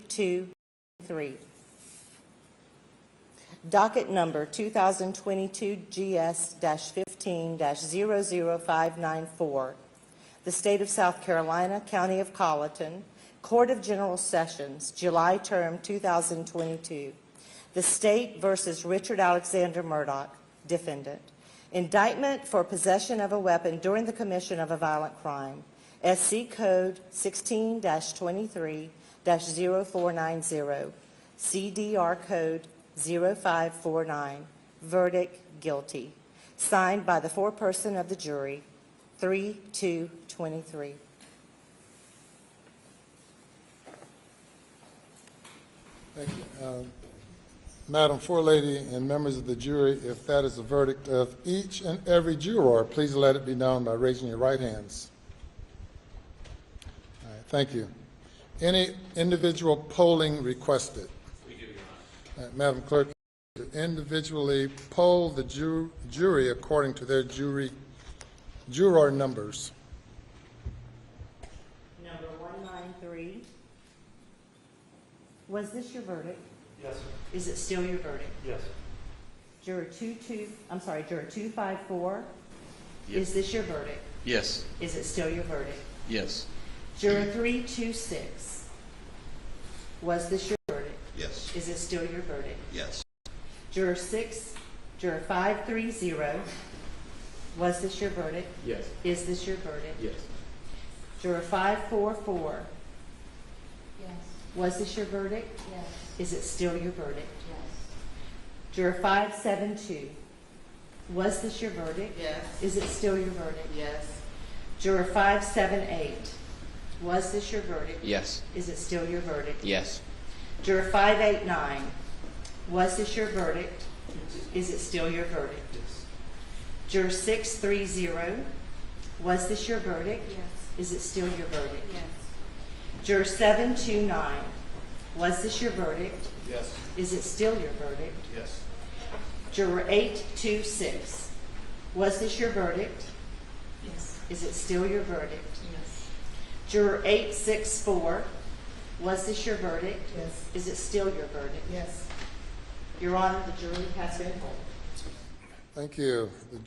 323. Docket number 2022 GS-15-00594. The State of South Carolina, County of Colleton, Court of General Sessions, July term 2022. The State versus Richard Alexander Murdaugh, defendant. Indictment for possession of a weapon during the commission of a violent crime. SC Code 16-23-0490. CDR Code 0549. Verdict, guilty. Signed by the foreperson of the jury, 3-2-23. Thank you. Madam Forelady and members of the jury, if that is the verdict of each and every juror, please let it be known by raising your right hands. All right, thank you. Any individual polling requested? We do, Your Honor. Madam Clerk, individually poll the jury according to their juror numbers. Number 193. Was this your verdict? Yes, sir. Is it still your verdict? Yes. Juror 254. Yes. Is this your verdict? Yes. Is it still your verdict? Yes. Juror 326. Was this your verdict? Yes. Is it still your verdict? Yes. Juror 530. Was this your verdict? Yes. Is this your verdict? Yes. Juror 544. Yes. Was this your verdict? Yes. Is it still your verdict? Yes. Juror 572. Was this your verdict? Yes. Is it still your verdict? Yes. Juror 578. Was this your verdict? Yes. Is it still your verdict? Yes. Juror 589. Was this your verdict? Is it still your verdict? Yes. Juror 630. Was this your verdict? Yes. Is it still your verdict? Yes. Juror 729. Was this your verdict? Yes. Is it still your verdict? Yes. Juror 826. Was this your verdict? Yes. Is it still your verdict? Yes. Juror 864. Was this your verdict? Yes. Is it still your verdict? Yes. Your Honor, the jury has been polled. Thank you. The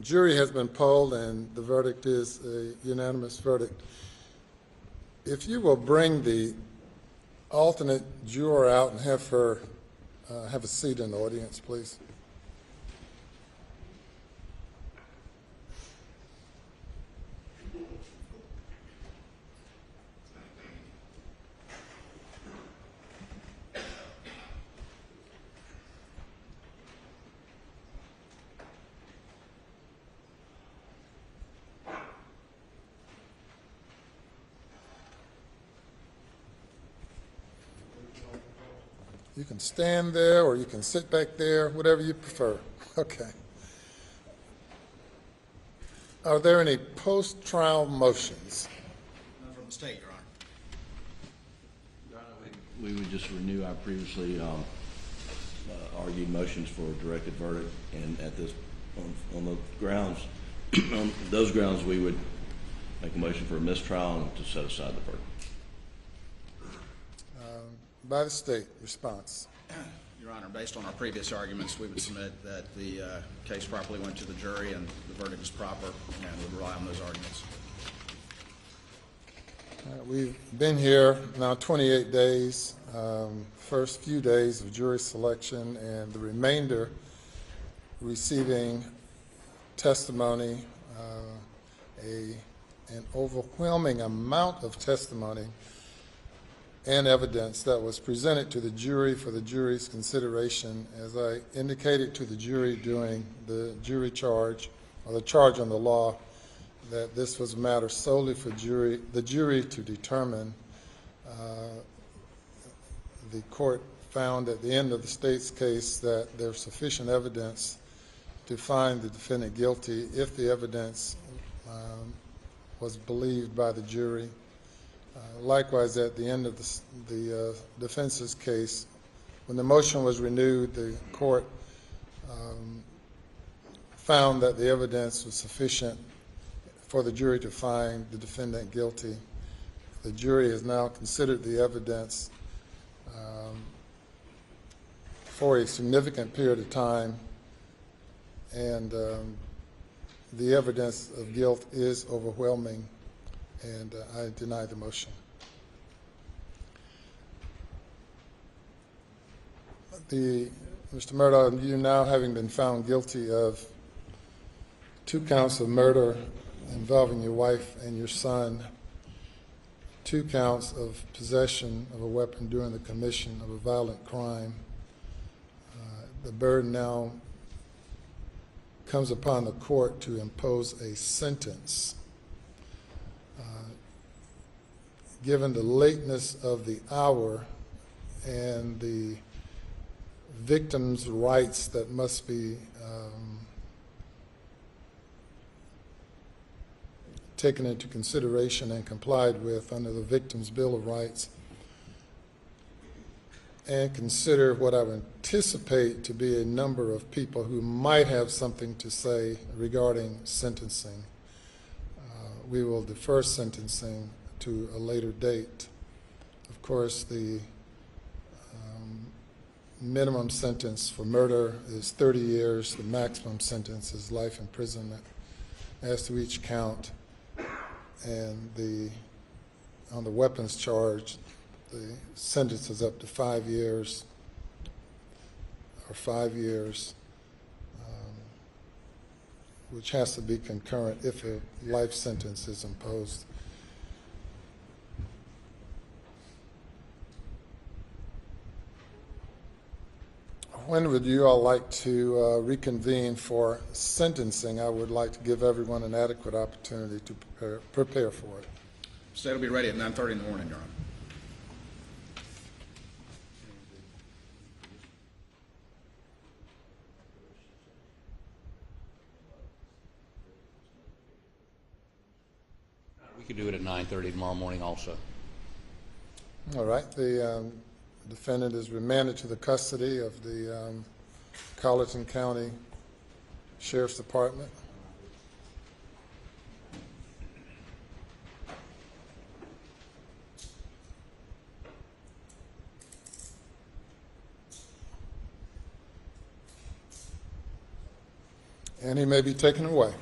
jury has been polled and the verdict is a unanimous verdict. If you will bring the alternate juror out and have her have a seat in the audience, please. You can stand there or you can sit back there, whatever you prefer. Okay. Are there any post-trial motions? None from the state, Your Honor. Your Honor, we would just renew our previously argued motions for a directed verdict, and at this, on the grounds, on those grounds, we would make a motion for a mistrial and to set aside the verdict. By the state, response. Your Honor, based on our previous arguments, we would submit that the case properly went to the jury and the verdict is proper, and would rely on those arguments. We've been here now 28 days, first few days of jury selection, and the remainder receiving testimony, an overwhelming amount of testimony and evidence that was presented to the jury for the jury's consideration. As I indicated to the jury during the jury charge, or the charge on the law, that this was a matter solely for the jury to determine. The court found at the end of the state's case that there's sufficient evidence to find the defendant guilty if the evidence was believed by the jury. Likewise, at the end of the defense's case, when the motion was renewed, the court found that the evidence was sufficient for the jury to find the defendant guilty. The jury has now considered the evidence for a significant period of time, and the evidence of guilt is overwhelming, and I deny the motion. Mr. Murdaugh, you now having been found guilty of 2 counts of murder involving your wife and your son, 2 counts of possession of a weapon during the commission of a violent crime, the burden now comes upon the court to impose a sentence. Given the lateness of the hour and the victim's rights that must be taken into consideration and complied with under the Victim's Bill of Rights, and consider what I would anticipate to be a number of people who might have something to say regarding sentencing, we will defer sentencing to a later date. Of course, the minimum sentence for murder is 30 years. The maximum sentence is life imprisonment as to each count. And on the weapons charge, the sentence is up to 5 years, or 5 years, which has to be concurrent if a life sentence is imposed. When would you all like to reconvene for sentencing? I would like to give everyone an adequate opportunity to prepare for it. State will be ready at 9:30 in the morning, Your Honor. We could do it at 9:30 tomorrow morning also. All right. The defendant is remanded to the custody of the Colleton County Sheriff's Department. And he may be taken away.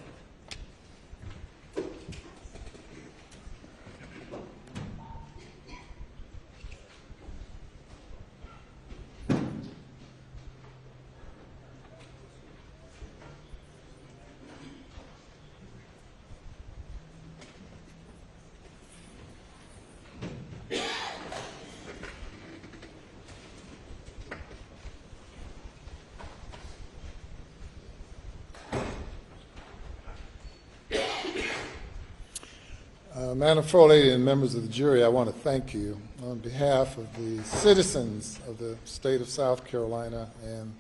Manifold lady and members of the jury, I want to thank you on behalf of the citizens of the state of South Carolina and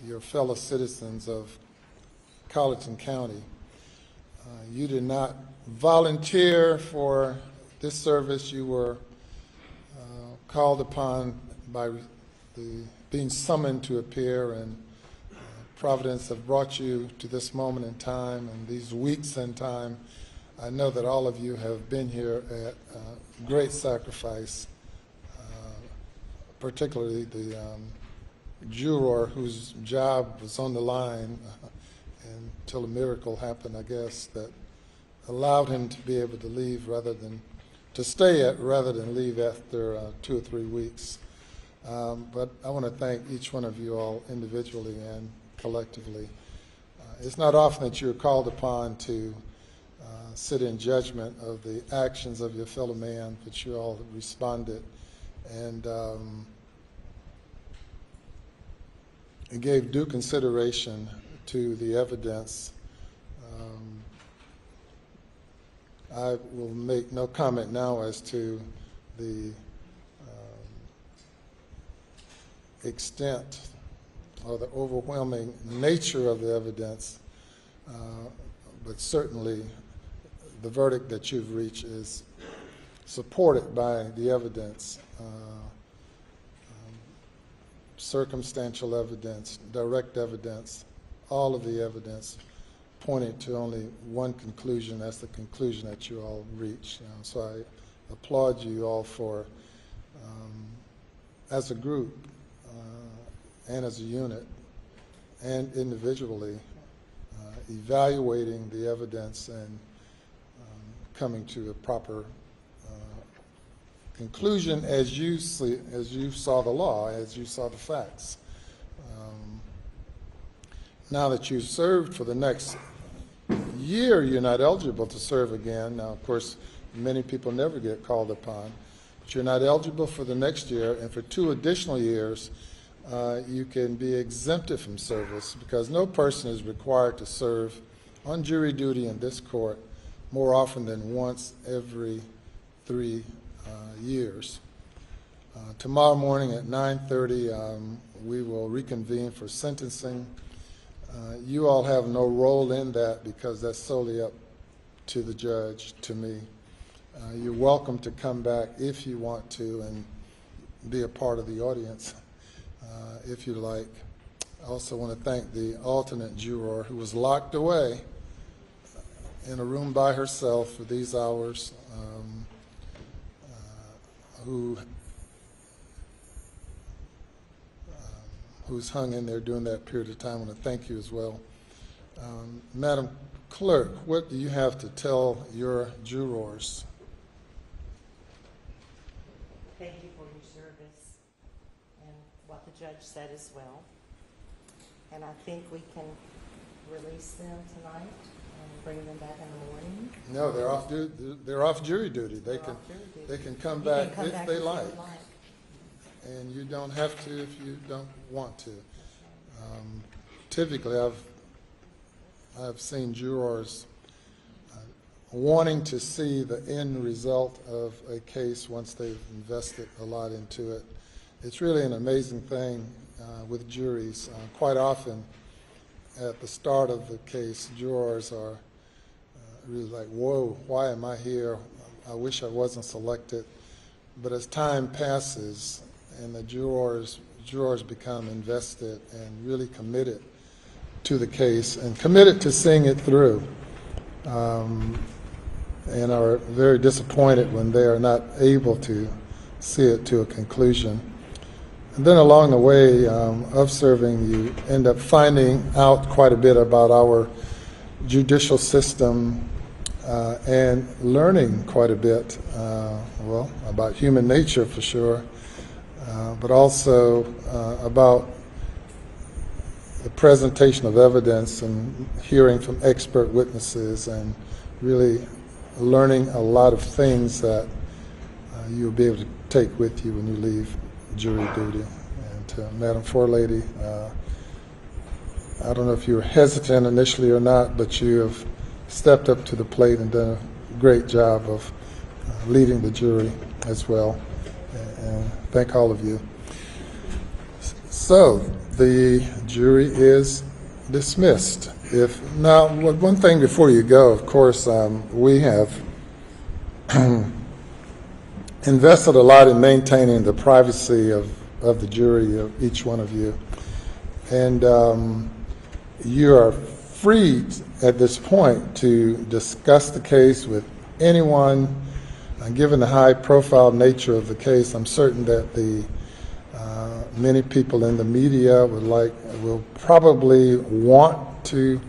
your fellow citizens of Colleton County. You did not volunteer for this service. You were called upon by being summoned to appear, and Providence have brought you to this moment in time and these weeks in time. I know that all of you have been here at great sacrifice, particularly the juror whose job was on the line until a miracle happened, I guess, that allowed him to be able to leave rather than to stay rather than leave after 2 or 3 weeks. But I want to thank each one of you all individually and collectively. It's not often that you're called upon to sit in judgment of the actions of your fellow man, but you all responded and gave due consideration to the evidence. I will make no comment now as to the extent or the overwhelming nature of the evidence, but certainly the verdict that you've reached is supported by the evidence, circumstantial evidence, direct evidence, all of the evidence pointing to only one conclusion. That's the conclusion that you all reached. So I applaud you all for as a group and as a unit and individually, evaluating the evidence and coming to a proper conclusion as you saw the law, as you saw the facts. Now that you've served for the next year, you're not eligible to serve again. Now, of course, many people never get called upon, but you're not eligible for the next year, and for 2 additional years, you can be exempted from service because no person is required to serve on jury duty in this court more often than once every 3 years. Tomorrow morning at 9:30, we will reconvene for sentencing. You all have no role in that because that's solely up to the judge, to me. You're welcome to come back if you want to and be a part of the audience if you like. I also want to thank the alternate juror who was locked away in a room by herself for these hours, who's hung in there during that period of time. I want to thank you as well. Madam Clerk, what do you have to tell your jurors? Thank you for your service and what the judge said as well. And I think we can release them tonight and bring them back in the morning. No, they're off jury duty. They can come back if they like. And you don't have to if you don't want to. Typically, I've seen jurors wanting to see the end result of a case once they've invested a lot into it. It's really an amazing thing with juries. Quite often, at the start of the case, jurors are really like, whoa, why am I here? I wish I wasn't selected. But as time passes and the jurors become invested and really committed to the case and committed to seeing it through, and are very disappointed when they are not able to see it to a conclusion. And then along the way of serving, you end up finding out quite a bit about our judicial system and learning quite a bit, well, about human nature for sure, but also about the presentation of evidence and hearing from expert witnesses and really learning a lot of things that you'll be able to take with you when you leave jury duty. And to Madam Forelady, I don't know if you were hesitant initially or not, but you have stepped up to the plate and done a great job of leading the jury as well. And thank all of you. So the jury is dismissed. Now, one thing before you go, of course, we have invested a lot in maintaining the privacy of the jury, of each one of you. And you are free at this point to discuss the case with anyone. Given the high-profile nature of the case, I'm certain that the many people in the media will probably want to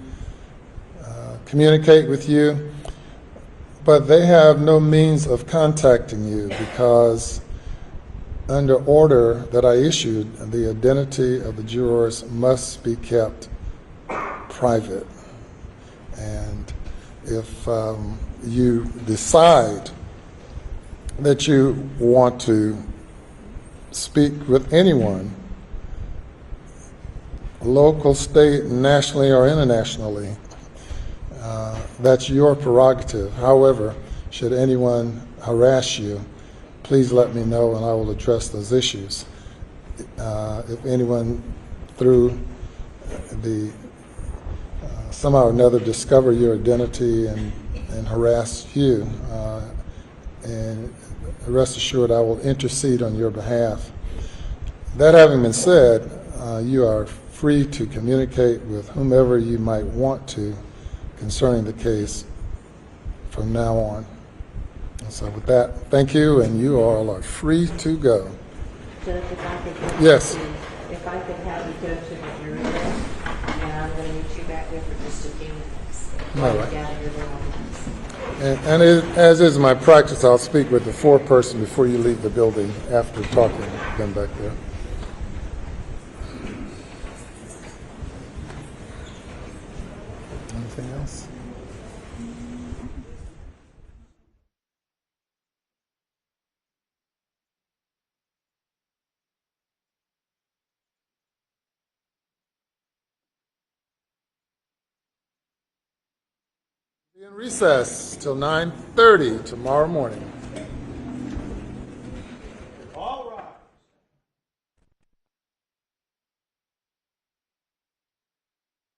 communicate with you, but they have no means of contacting you because under order that I issued, the identity of the jurors must be kept private. And if you decide that you want to speak with anyone, local, state, nationally, or internationally, that's your prerogative. However, should anyone harass you, please let me know and I will address those issues. If anyone through the somehow or another discover your identity and harass you, and rest assured I will intercede on your behalf. That having been said, you are free to communicate with whomever you might want to concerning the case from now on. And so with that, thank you, and you all are free to go. Judge, if I could get Yes. if I could have you go to the jury room, and I'm going to meet you back there for just a few minutes. While you right. gather your belongings. As is my practice, I'll speak with the foreperson before you leave the building after talking to them back there. Anything else? Be in recess till 9:30 tomorrow morning.